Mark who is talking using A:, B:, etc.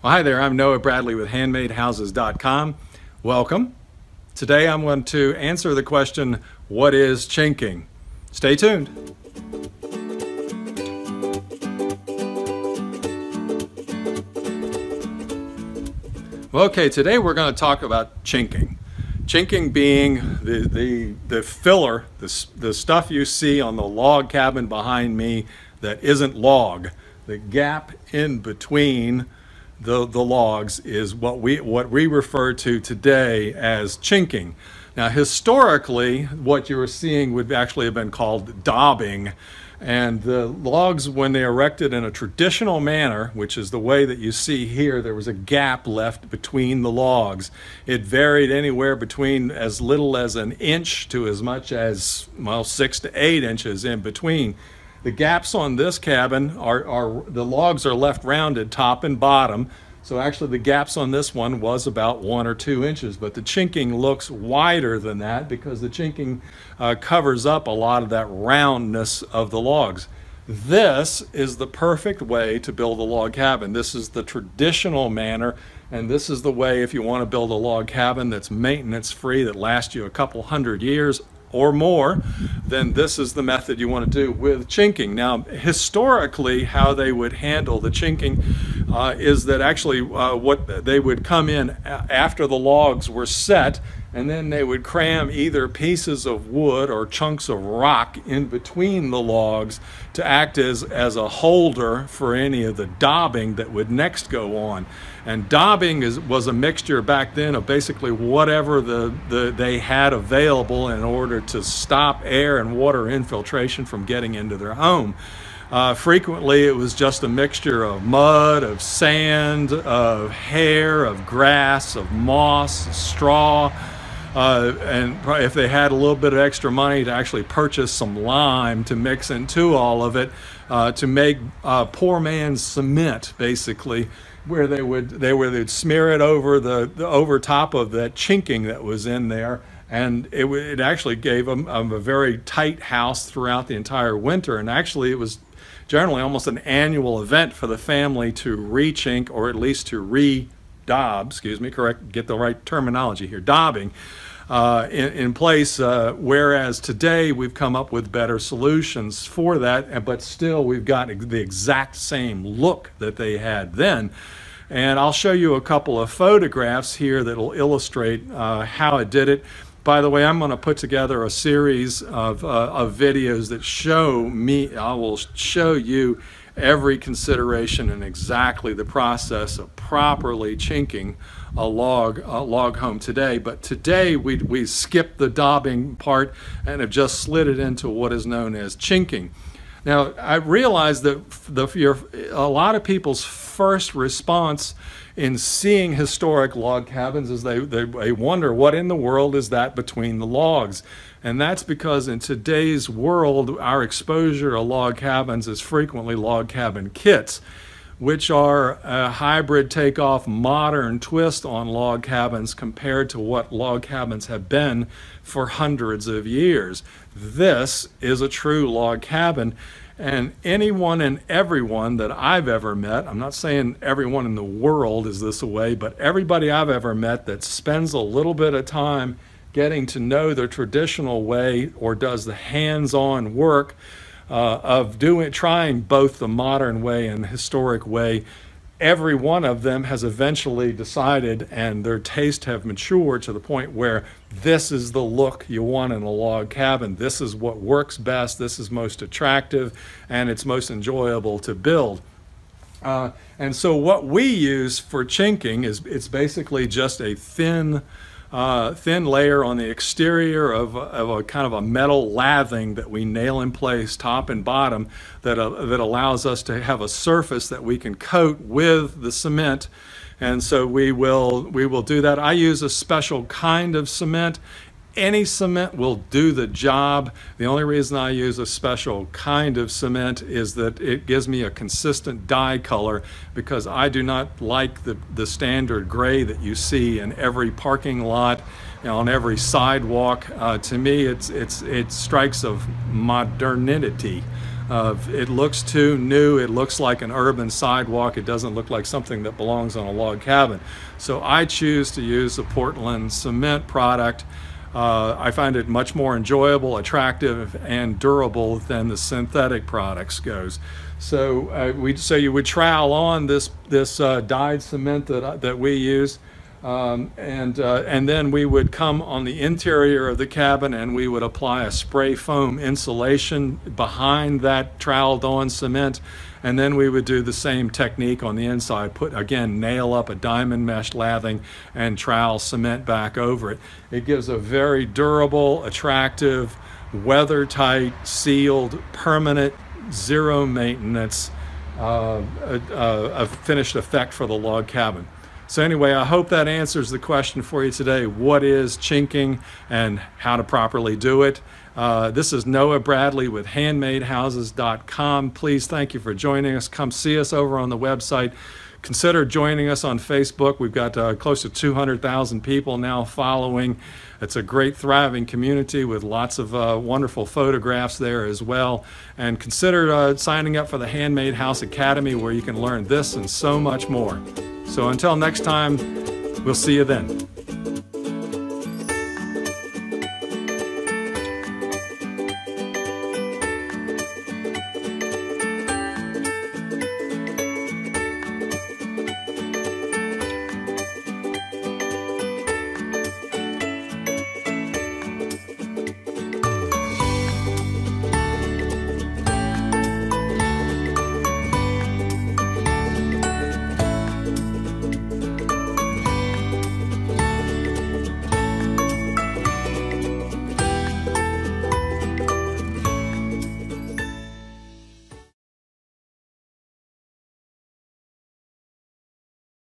A: Well, hi there, I'm Noah Bradley with HandmadeHouses.com. Welcome. Today I'm going to answer the question, what is chinking? Stay tuned. Well, okay, today we're going to talk about chinking. Chinking being the filler, the stuff you see on the log cabin behind me that isn't log. The gap in between the logs is what we refer to today as chinking. Now, historically, what you were seeing would actually have been called daubing. And the logs, when they erected in a traditional manner, which is the way that you see here, there was a gap left between the logs. It varied anywhere between as little as an inch to as much as, well, 6 to 8 inches in between. The gaps on this cabin are the logs are left rounded top and bottom. So actually the gaps on this one was about 1 or 2 inches, but the chinking looks wider than that because the chinking covers up a lot of that roundness of the logs. This is the perfect way to build a log cabin. This is the traditional manner, and this is the way if you want to build a log cabin that's maintenance free, that lasts you a couple hundred years or more, then this is the method you want to do with chinking. Now, historically, how they would handle the chinking is that actually what they would come in after the logs were set, and then they would cram either pieces of wood or chunks of rock in between the logs to act as a holder for any of the daubing that would next go on. And daubing was a mixture back then of basically whatever they had available in order to stop air and water infiltration from getting into their home. Frequently it was just a mixture of mud, of sand, of hair, of grass, of moss, straw, and if they had a little bit of extra money to actually purchase some lime to mix into all of it, to make poor man's cement, basically, where they would smear it over the over top of that chinking that was in there, and it actually gave them a very tight house throughout the entire winter. And actually it was generally almost an annual event for the family to re-chink, or at least to re-daub, excuse me, get the right terminology here, daubing, in place, whereas today we've come up with better solutions for that, but still we've got the exact same look that they had then. And I'll show you a couple of photographs here that will illustrate how it did it. By the way, I'm going to put together a series of videos that show me, I will show you every consideration and exactly the process of properly chinking a log home today. But today we skipped the daubing part and have just slid it into what is known as chinking. Now, I realize that a lot of people's first response in seeing historic log cabins is they wonder what in the world is that between the logs. And that's because in today's world, our exposure to log cabins is frequently log cabin kits, which are a hybrid takeoff modern twist on log cabins compared to what log cabins have been for hundreds of years. This is a true log cabin. And anyone and everyone that I've ever met, I'm not saying everyone in the world is this way, but everybody I've ever met that spends a little bit of time getting to know the traditional way or does the hands-on work of trying both the modern way and the historic way, every one of them has eventually decided, and their taste have matured to the point where this is the look you want in a log cabin. This is what works best, this is most attractive, and it's most enjoyable to build. And so what we use for chinking is it's basically just a thin layer on the exterior of a kind of a metal lathing that we nail in place top and bottom that allows us to have a surface that we can coat with the cement. And so we will do that. I use a special kind of cement. Any cement will do the job. The only reason I use a special kind of cement is that it gives me a consistent dye color, because I do not like the standard gray that you see in every parking lot, on every sidewalk. To me, it strikes of modernity. It looks too new. It looks like an urban sidewalk. It doesn't look like something that belongs on a log cabin. So I choose to use the Portland cement product. I find it much more enjoyable, attractive, and durable than the synthetic products goes. So you would trowel on this dyed cement that we use, and then we would come on the interior of the cabin and we would apply a spray foam insulation behind that troweled on cement, and then we would do the same technique on the inside, nail up a diamond mesh lathing and trowel cement back over it. It gives a very durable, attractive, weather-tight, sealed, permanent, zero maintenance a finished effect for the log cabin. So anyway, I hope that answers the question for you today. What is chinking and how to properly do it? This is Noah Bradley with handmadehouses.com. Please, thank you for joining us. Come see us over on the website. Consider joining us on Facebook. We've got close to 200,000 people now following. It's a great, thriving community with lots of wonderful photographs there as well. And consider signing up for the Handmade House Academy, where you can learn this and so much more. So until next time, we'll see you then.